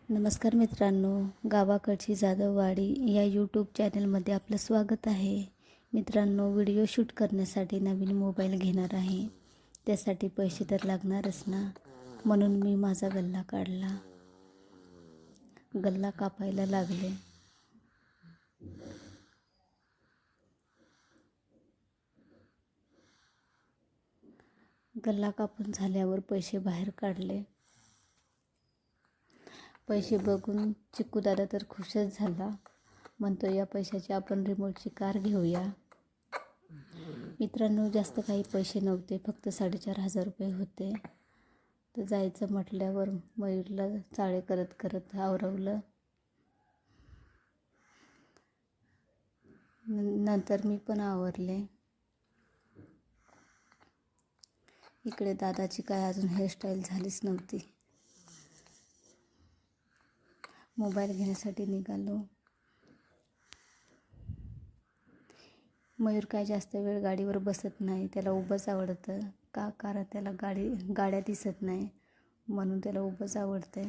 नमस्कार मित्रांनो, गावाकडची जाधववाडी या यूट्यूब चॅनलमध्ये आपलं स्वागत आहे. मित्रांनो, व्हिडिओ शूट करण्यासाठी नवीन मोबाईल घेणार आहे. त्यासाठी पैसे तर लागणारच ना, म्हणून मी माझा गल्ला काढला. गल्ला कापायला लागले. गल्ला कापून झाल्यावर पैसे बाहेर काढले. पैसे बघून चिक्कू दादा तर खुशच झाला. म्हणतो या पैशाची आपण रिमोटची कार घेऊया. मित्रांनो, जास्त काही पैसे नव्हते, फक्त 4,500 रुपये होते. तर जायचं म्हटल्यावर मयूरला चाळे करत करत आवरवलं. नंतर मी पण आवरले. इकडे दादाची काय अजून हेअरस्टाईल झालीच नव्हती. मोबाईल घेण्यासाठी निघालो. मयूर काय जास्त वेळ गाडीवर बसत नाही, त्याला उभंच आवडतं. कारण त्याला गाड्या दिसत नाही, म्हणून त्याला उभंच आवडते.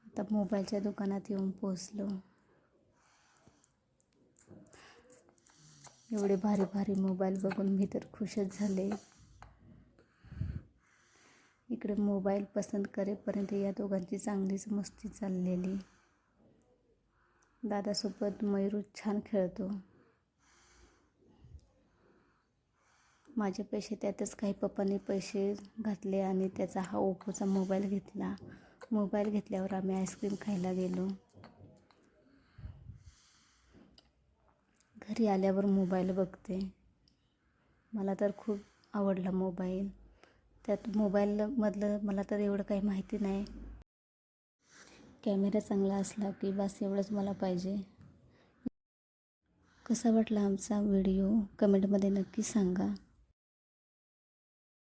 आता मोबाईलच्या दुकानात येऊन पोहोचलो. एवढे भारी भारी मोबाईल बघून मी तर खुशच झाले. इकडे मोबाईल पसंत करेपर्यंत या दोघांची चांगलीच मस्ती चाललेली. दादासोबत मयूर छान खेळतो. माझे पैसे त्यातच काही पप्पांनी पैसे घातले आणि त्याचा हा ओप्पोचा मोबाईल घेतला. मोबाईल घेतल्यावर आम्ही आईस्क्रीम खायला गेलो. घरी आल्यावर मोबाईल बघते. मला तर खूप आवडला मोबाईल. त्यात मोबाईलमधलं मला तर एवढं काही माहिती नाही. कॅमेरा चांगला असला की बस एवढंच मला पाहिजे. कसा वाटला आमचा व्हिडिओ कमेंटमध्ये नक्की सांगा.